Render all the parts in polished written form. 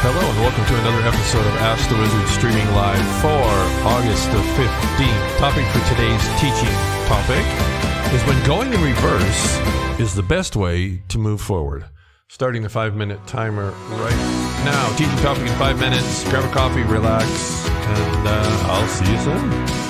Hello and welcome to another episode of Ask the Wizard, streaming live for August the 15th. Topic for today's teaching topic is when going in reverse is the best way to move forward. Starting the 5-minute timer right now. Teaching topic in 5 minutes. Grab a coffee, relax, and I'll see you soon.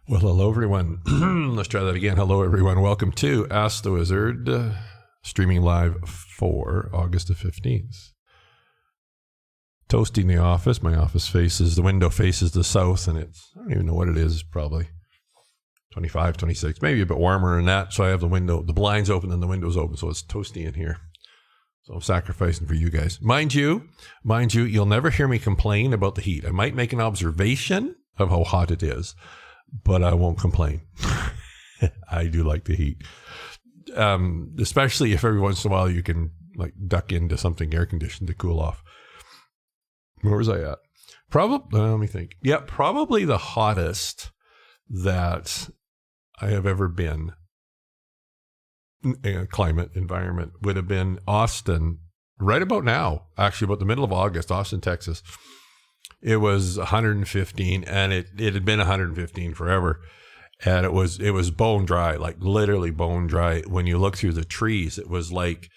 Well, hello, everyone. Let's try that again. Hello, everyone. Welcome to Ask the Wizard, streaming live for August the 15th. toasty in the office. My office the window faces the south, and I don't even know what it is, probably 25, 26, maybe a bit warmer than that. So I have the blinds open and the windows open, so it's toasty in here. So I'm sacrificing for you guys. Mind you, you'll never hear me complain about the heat. I might make an observation of how hot it is, but I won't complain. I do like the heat. Especially if every once in a while you can like duck into something air conditioned to cool off. Where was I at? Probably, let me think. Yeah, probably the hottest that I have ever been in a climate environment would have been Austin, right about now, actually about the middle of August, Austin, Texas. It was 115, and it had been 115 forever. And it was bone dry, like literally bone dry. When you look through the trees, it was like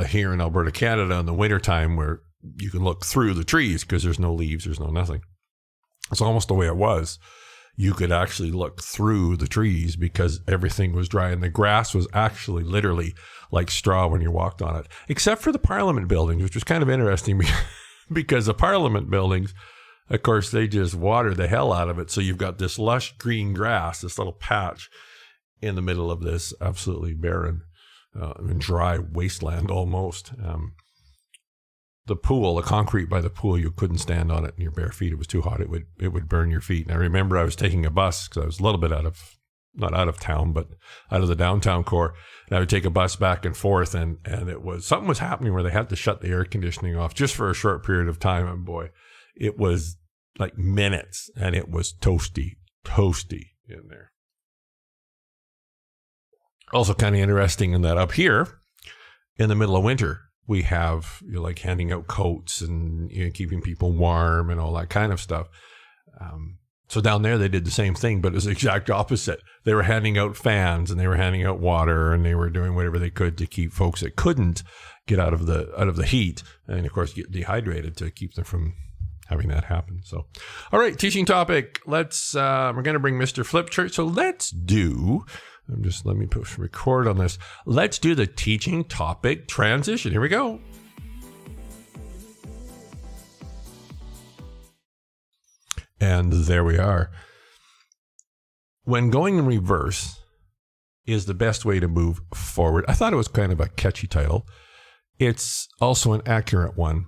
here in Alberta, Canada in the wintertime where you can look through the trees because there's no leaves, there's no nothing. It's almost the way it was. You could actually look through the trees because everything was dry, and the grass was actually literally like straw when you walked on it, except for the Parliament buildings, which was kind of interesting because the Parliament buildings, of course, they just water the hell out of it. So you've got this lush green grass, this little patch in the middle of this absolutely barren and dry wasteland almost. The pool, the concrete by the pool, you couldn't stand on it in your bare feet. It was too hot. It would burn your feet. And I remember I was taking a bus because I was a little bit not out of town, but out of the downtown core. And I would take a bus back and forth, and something was happening where they had to shut the air conditioning off just for a short period of time. And boy, it was like minutes, and it was toasty in there. Also kind of interesting in that up here in the middle of winter, we have like handing out coats and keeping people warm and all that kind of stuff. So down there they did the same thing, but it was the exact opposite. They were handing out fans and they were handing out water and they were doing whatever they could to keep folks that couldn't get out of the heat and of course get dehydrated to keep them from having that happen. So, all right, teaching topic. We're going to bring Mr. Flipchart. So let me push record on this. Let's do the teaching topic transition. Here we go. And there we are. When going in reverse is the best way to move forward. I thought it was kind of a catchy title. It's also an accurate one.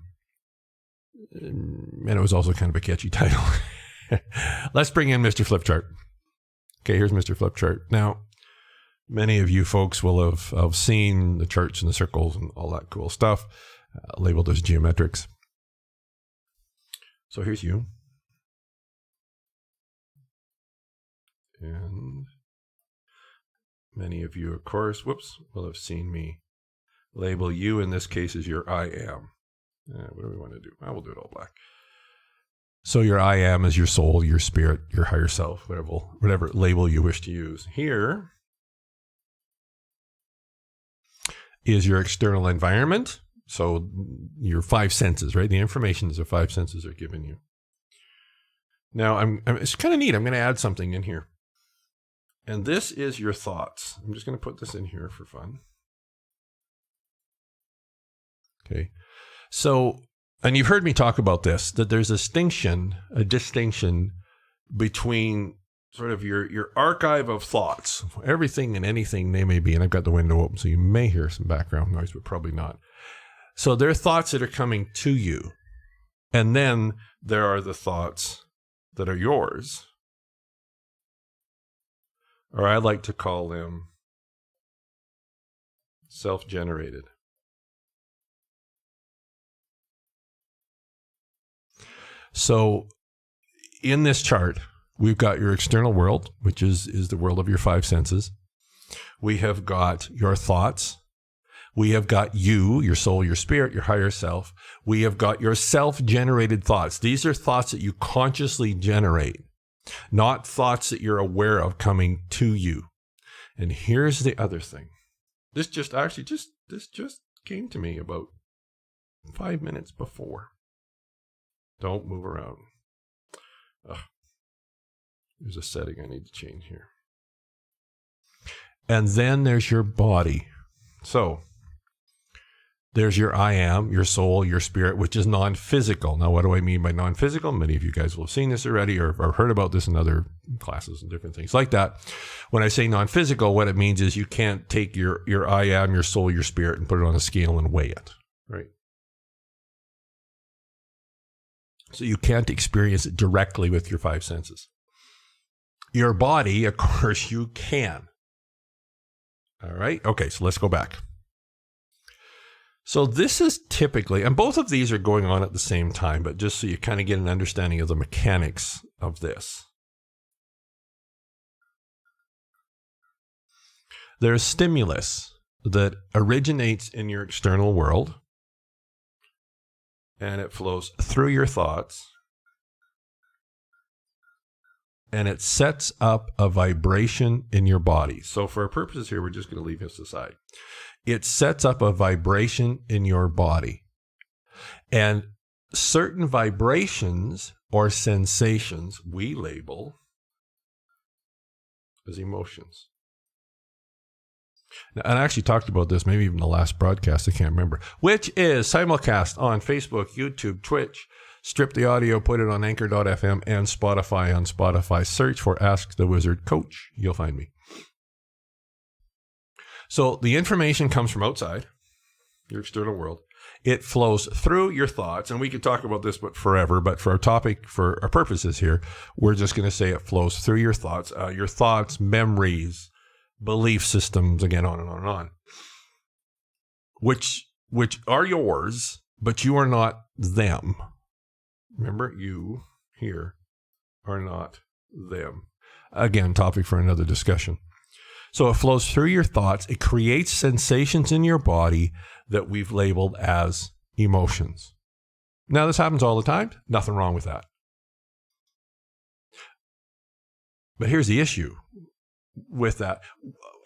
And it was also kind of a catchy title. Let's bring in Mr. Flipchart. Okay, here's Mr. Flipchart. Now, many of you folks will have seen the charts and the circles and all that cool stuff labeled as geometrics. So here's you. And many of you, of course, will have seen me label you in this case as your I am. What do we want to do? We'll do it all black. So your I am is your soul, your spirit, your higher self, whatever label you wish to use. Here is your external environment. So your five senses, right? The information is the five senses are giving you. Now, it's kind of neat. I'm going to add something in here. And this is your thoughts. I'm just going to put this in here for fun. Okay. So, and you've heard me talk about this, that there's a distinction between sort of your archive of thoughts, everything and anything they may be. And I've got the window open, so you may hear some background noise, but probably not. So there are thoughts that are coming to you. And then there are the thoughts that are yours. Or I like to call them self-generated. So in this chart, we've got your external world, which is the world of your five senses. We have got your thoughts. We have got you, your soul, your spirit, your higher self. We have got your self-generated thoughts. These are thoughts that you consciously generate, not thoughts that you're aware of coming to you. And here's the other thing. This just came to me about 5 minutes before. Don't move around. There's a setting I need to change here. And then there's your body. So There's your I am, your soul, your spirit, which is non-physical. Now, what do I mean by non-physical? Many of you guys will have seen this already or heard about this in other classes and different things like that. When I say non-physical, what it means is you can't take your I am, your soul, your spirit and put it on a scale and weigh it, right? So you can't experience it directly with your five senses. Your body, of course, you can. All right? Okay, so let's go back. So this is typically, and both of these are going on at the same time, but just so you kind of get an understanding of the mechanics of this. There's stimulus that originates in your external world, and it flows through your thoughts, and it sets up a vibration in your body. So for our purposes here, we're just going to leave this aside. It sets up a vibration in your body. And certain vibrations or sensations we label as emotions. Now, and I actually talked about this, maybe even the last broadcast, I can't remember, which is simulcast on Facebook, YouTube, Twitch. Strip the audio, put it on Anchor.fm and Spotify. On Spotify, search for Ask the Wizard Coach. You'll find me. So the information comes from outside, your external world. It flows through your thoughts, and we could talk about this forever, but for our topic, for our purposes here, we're just going to say it flows through your thoughts, memories, belief systems, again, on and on and on, which are yours, but you are not them. Remember, you here are not them. Again, topic for another discussion. So it flows through your thoughts. It creates sensations in your body that we've labeled as emotions. Now, this happens all the time. Nothing wrong with that. But here's the issue with that.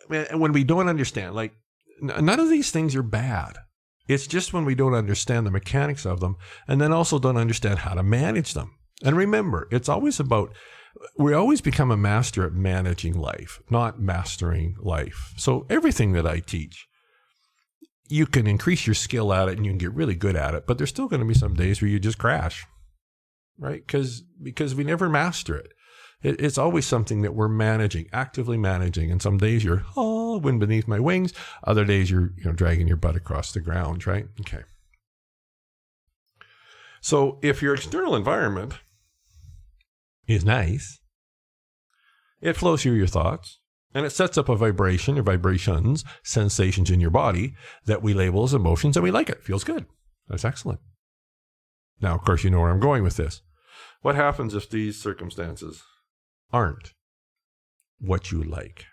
When we don't understand, like, none of these things are bad. It's just when we don't understand the mechanics of them and then also don't understand how to manage them. And remember, it's always about, we always become a master at managing life, not mastering life. So everything that I teach, you can increase your skill at it and you can get really good at it, but there's still going to be some days where you just crash, right? Because we never master it. It's always something that we're managing, actively managing. And some days you're, wind beneath my wings. Other days you're dragging your butt across the ground, right? Okay. So if your external environment is nice, it flows through your thoughts, and it sets up a vibration or vibrations, sensations in your body that we label as emotions, and we like it. Feels good. That's excellent. Now, of course, you know where I'm going with this. What happens if these circumstances aren't what you like?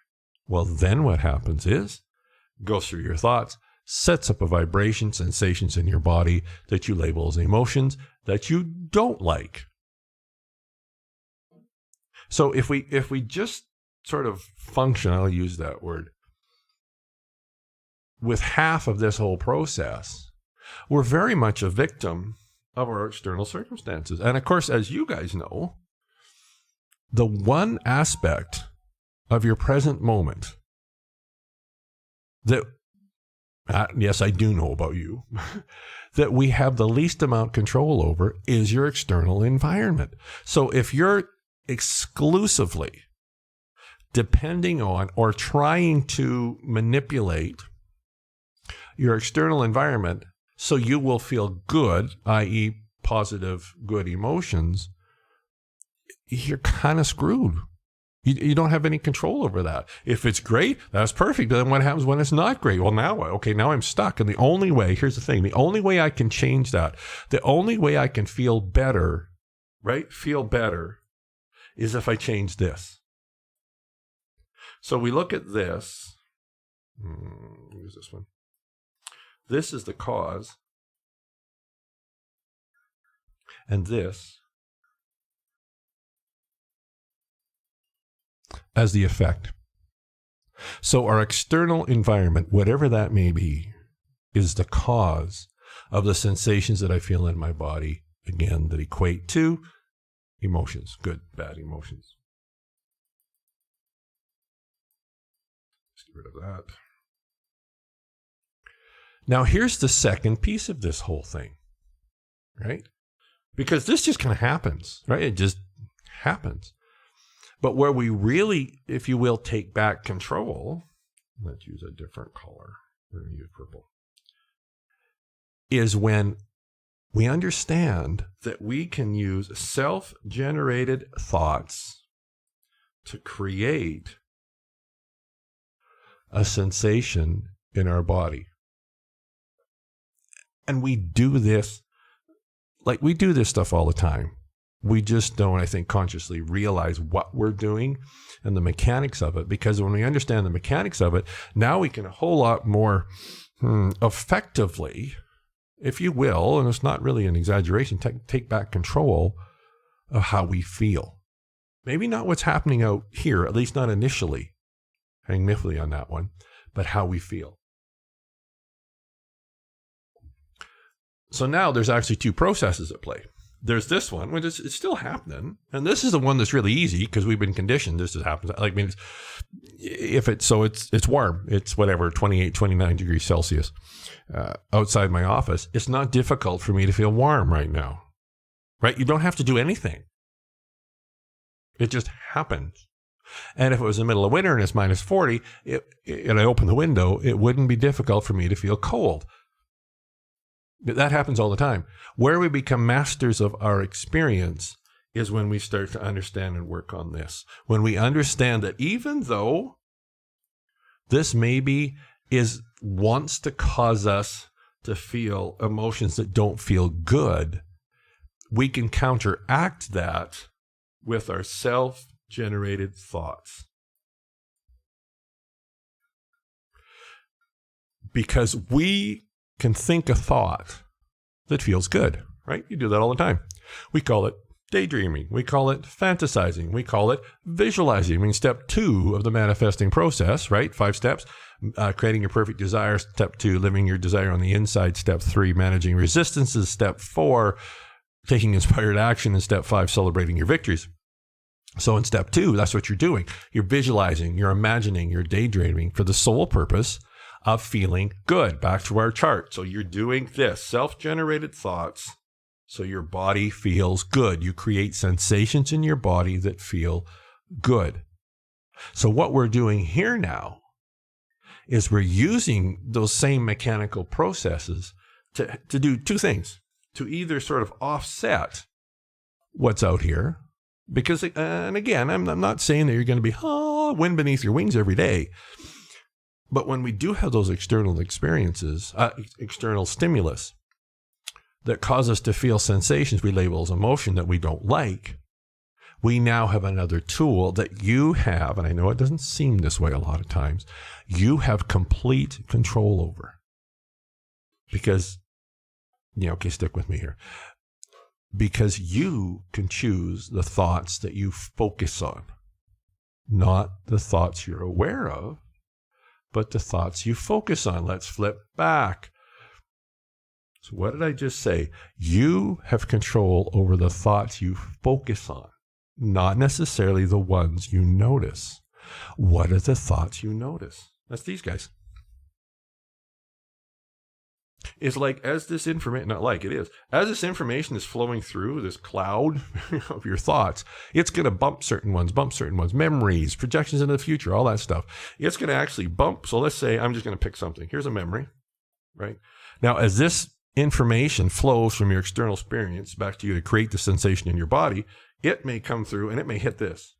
Well, then what happens is, goes through your thoughts, sets up a vibration, sensations in your body that you label as emotions that you don't like. So if we just sort of function, I'll use that word, with half of this whole process, we're very much a victim of our external circumstances. And of course, as you guys know, the one aspect of your present moment that, yes, I do know about you, that we have the least amount control over is your external environment. So if you're exclusively depending on or trying to manipulate your external environment so you will feel good, i.e. positive, good emotions, you're kind of screwed. You don't have any control over that. If it's great, that's perfect. But then what happens when it's not great? Well, now I'm stuck. And the only way, here's the thing, the only way I can change that, the only way I can feel better, right? Feel better is if I change this. So we look at this. Use this one. This is the cause. And this as the effect. So our external environment, whatever that may be, is the cause of the sensations that I feel in my body, again, that equate to emotions, good, bad emotions. Let's get rid of that. Now, here's the second piece of this whole thing, right? Because this just kind of happens, right? It just happens. But where we really, if you will, take back control, let's use a different color, we're going to use purple, is when we understand that we can use self-generated thoughts to create a sensation in our body. And we do this, like we do this stuff all the time. We just don't, I think, consciously realize what we're doing and the mechanics of it. Because when we understand the mechanics of it, now we can a whole lot more effectively, if you will, and it's not really an exaggeration, take back control of how we feel. Maybe not what's happening out here, at least not initially. Hang miffly on that one, but how we feel. So now there's actually two processes at play. There's this one, which it's still happening, and this is the one that's really easy because we've been conditioned. This just happens. Like, I mean, it's warm. It's whatever, 28, 29 degrees Celsius outside my office. It's not difficult for me to feel warm right now, right? You don't have to do anything. It just happens. And if it was the middle of winter and it's minus 40, and I open the window, it wouldn't be difficult for me to feel cold. That happens all the time. Where we become masters of our experience is when we start to understand and work on this. When we understand that even though this maybe wants to cause us to feel emotions that don't feel good, we can counteract that with our self-generated thoughts. Because we can think a thought that feels good, right? You do that all the time. We call it daydreaming. We call it fantasizing. We call it visualizing. I mean, step 2 of the manifesting process, right? 5 steps. Creating your perfect desire. Step 2, living your desire on the inside. Step 3, managing resistances. Step 4, taking inspired action. And step 5, celebrating your victories. So in step 2, that's what you're doing. You're visualizing, you're imagining, you're daydreaming for the sole purpose of feeling good. Back to our chart. So you're doing this, self-generated thoughts, so your body feels good. You create sensations in your body that feel good. So what we're doing here now is we're using those same mechanical processes to do 2 things. To either sort of offset what's out here, because, and again, I'm not saying that you're going to be, wind beneath your wings every day. But when we do have those external experiences, external stimulus that cause us to feel sensations we label as emotion that we don't like, we now have another tool that you have, and I know it doesn't seem this way a lot of times, you have complete control over. Because, okay, stick with me here. Because you can choose the thoughts that you focus on, not the thoughts you're aware of, but the thoughts you focus on. Let's flip back. So what did I just say? You have control over the thoughts you focus on, not necessarily the ones you notice. What are the thoughts you notice? That's these guys. It's like as this information, as this information is flowing through this cloud of your thoughts, it's going to bump certain ones, memories, projections into the future, all that stuff. It's going to actually bump. So let's say I'm just going to pick something. Here's a memory, right? Now, as this information flows from your external experience back to you to create the sensation in your body, it may come through and it may hit this.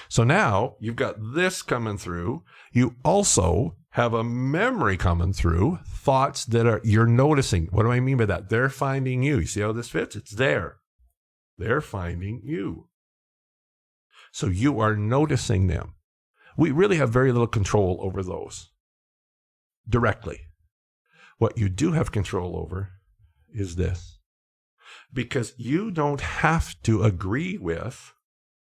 So now you've got this coming through. You also have a memory coming through, thoughts that you're noticing. What do I mean by that? They're finding you. You see how this fits? It's there. They're finding you. So you are noticing them. We really have very little control over those directly. What you do have control over is this. Because you don't have to agree with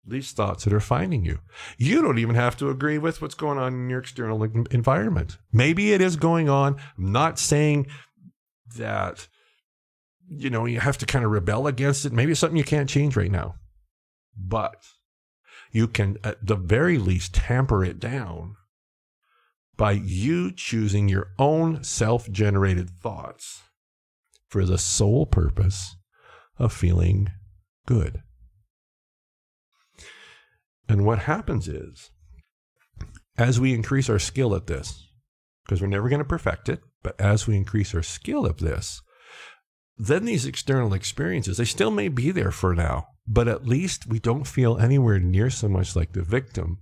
these thoughts that are finding you. You don't even have to agree with what's going on in your external environment. Maybe it is going on. I'm not saying that, you have to kind of rebel against it. Maybe it's something you can't change right now. But you can, at the very least, tamper it down by you choosing your own self-generated thoughts for the sole purpose of feeling good. And what happens is, as we increase our skill at this, because we're never going to perfect it, but as we increase our skill at this, then these external experiences, they still may be there for now, but at least we don't feel anywhere near so much like the victim,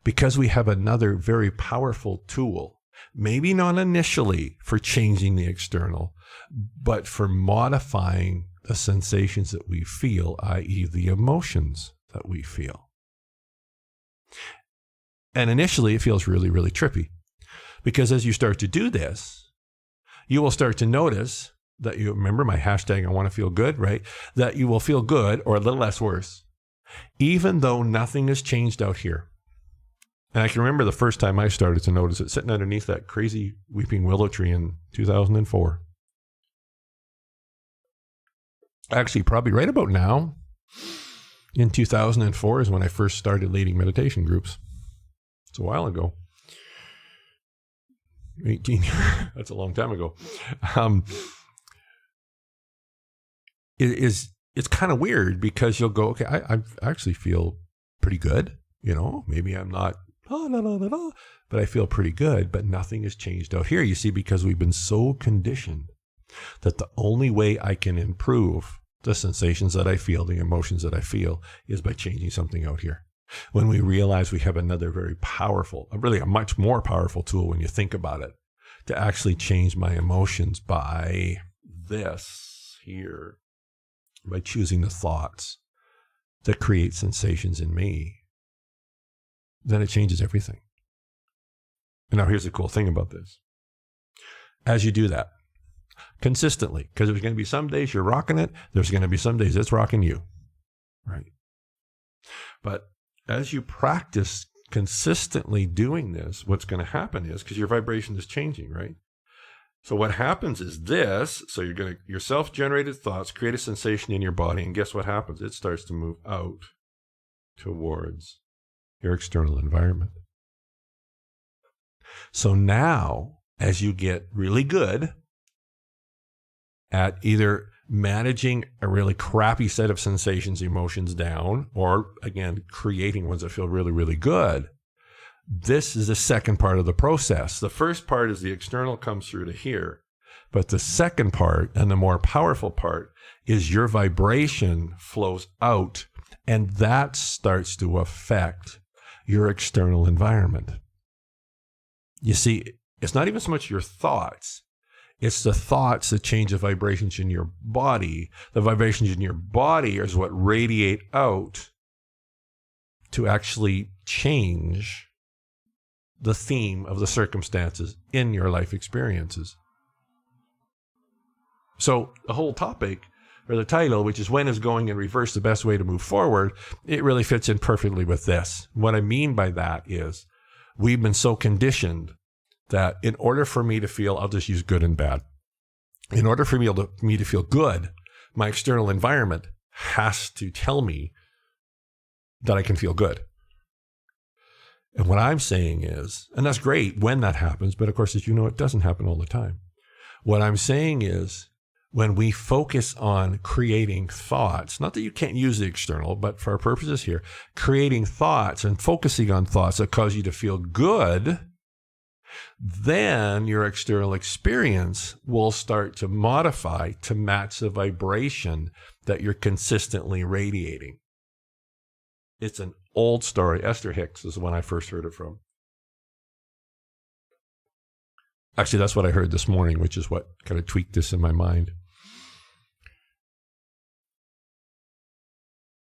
because we have another very powerful tool, maybe not initially for changing the external, but for modifying the sensations that we feel, i.e. the emotions that we feel. And initially it feels really, really trippy, because as you start to do this, you will start to notice that you remember my hashtag, I want to feel good, right? That you will feel good or a little less worse, even though nothing has changed out here. And I can remember the first time I started to notice it, sitting underneath that crazy weeping willow tree in 2004. Actually, probably right about now, in 2004 is when I first started leading meditation groups. It's a while ago. 18, that's a long time ago. It's kind of weird, because you'll go, okay, I actually feel pretty good. You know, maybe I'm not, but I feel pretty good, but nothing has changed out here. You see, because we've been so conditioned that the only way I can improve the sensations that I feel, the emotions that I feel, is by changing something out here. When we realize we have another very powerful, really a much more powerful tool when you think about it, to actually change my emotions by this here, by choosing the thoughts that create sensations in me, then it changes everything. And now here's the cool thing about this. As you do that consistently, because there's going to be some days you're rocking it, there's going to be some days it's rocking you, right? But as you practice consistently doing this, what's going to happen is, because your vibration is changing, right? So what happens is this, so your self-generated thoughts create a sensation in your body, and guess what happens? It starts to move out towards your external environment. So now, as you get really good at either managing a really crappy set of sensations, emotions down, or again, creating ones that feel really, really good, this is the second part of the process. The first part is the external comes through to here. But the second part, and the more powerful part, is your vibration flows out, and that starts to affect your external environment. You see, it's not even so much your thoughts. It's the thoughts that change the vibrations in your body. The vibrations in your body is what radiate out to actually change the theme of the circumstances in your life experiences. So the whole topic, or the title, which is when is going in reverse the best way to move forward, it really fits in perfectly with this. What I mean by that is we've been so conditioned that in order for me to feel, I'll just use good and bad. In order for me to feel good, my external environment has to tell me that I can feel good. And what I'm saying is, and that's great when that happens, but of course, as you know, it doesn't happen all the time. What I'm saying is, when we focus on creating thoughts, not that you can't use the external, but for our purposes here, creating thoughts and focusing on thoughts that cause you to feel good, then your external experience will start to modify to match the vibration that you're consistently radiating. It's an old story. Esther Hicks is the one I first heard it from. Actually, that's what I heard this morning, which is what kind of tweaked this in my mind.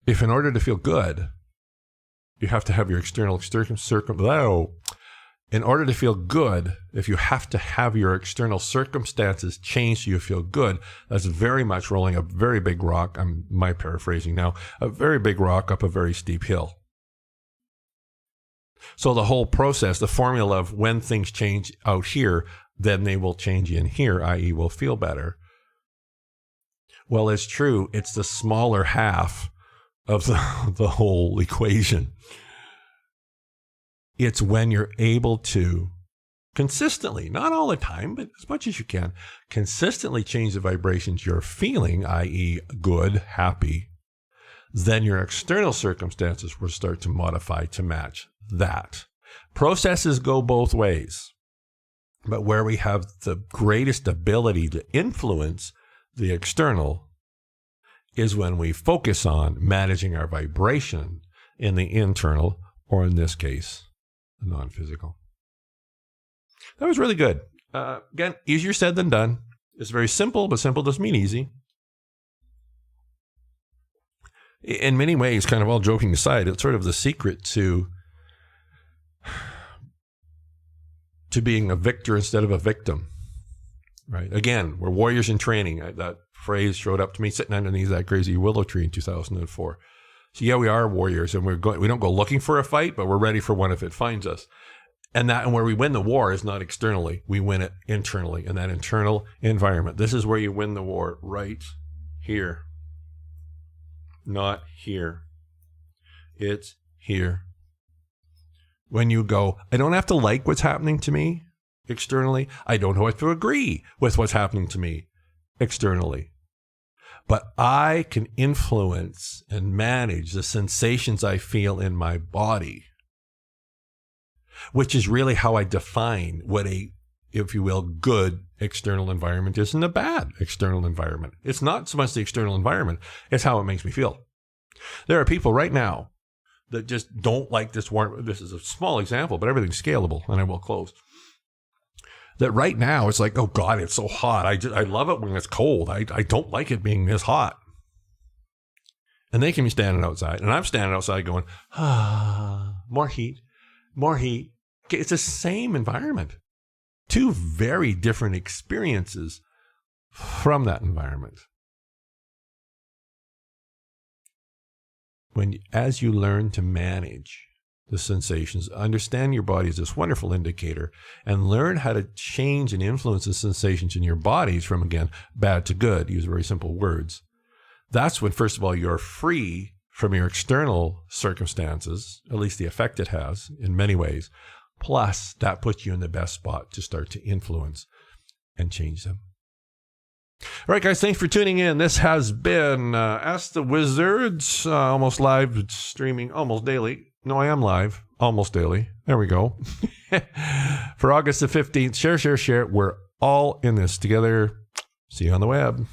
If in order to feel good, you have to have your external in order to feel good, if you have to have your external circumstances change so you feel good, that's very much rolling a very big rock, I'm paraphrasing now, a very big rock up a very steep hill. So the whole process, the formula of when things change out here, then they will change in here, i.e. we'll feel better. Well, it's true, it's the smaller half of the whole equation. It's when you're able to consistently, not all the time, but as much as you can, consistently change the vibrations you're feeling, i.e. good, happy, then your external circumstances will start to modify to match that. Processes go both ways, but where we have the greatest ability to influence the external is when we focus on managing our vibration in the internal, or in this case, the non-physical. That was really good. Again, easier said than done. It's very simple, but simple doesn't mean easy. In many ways, kind of all joking aside, it's sort of the secret to being a victor instead of a victim, right? Again, we're warriors in training. That phrase showed up to me sitting underneath that crazy willow tree in 2004. So yeah, we are warriors, and we don't go looking for a fight, but we're ready for one if it finds us. And where we win the war is not externally. We win it internally, in that internal environment. This is where you win the war, right here. Not here. It's here. When you go, I don't have to like what's happening to me externally. I don't have to agree with what's happening to me externally. But I can influence and manage the sensations I feel in my body, which is really how I define what a, if you will, good external environment is and a bad external environment. It's not so much the external environment, it's how it makes me feel. There are people right now that just don't like this warm. This is a small example, but everything's scalable, and I will close. That right now it's like, oh God, it's so hot. I love it when it's cold. I don't like it being this hot. And they can be standing outside, and I'm standing outside going, more heat, more heat. Okay, it's the same environment. Two very different experiences from that environment. As you learn to manage the sensations, understand your body as this wonderful indicator, and learn how to change and influence the sensations in your bodies from, again, bad to good, use very simple words. That's when, first of all, you're free from your external circumstances, at least the effect it has in many ways. Plus, that puts you in the best spot to start to influence and change them. All right, guys, thanks for tuning in. This has been Ask the Wizards, almost live streaming almost daily. No, I am live almost daily. There we go. For August the 15th, share. We're all in this together. See you on the web.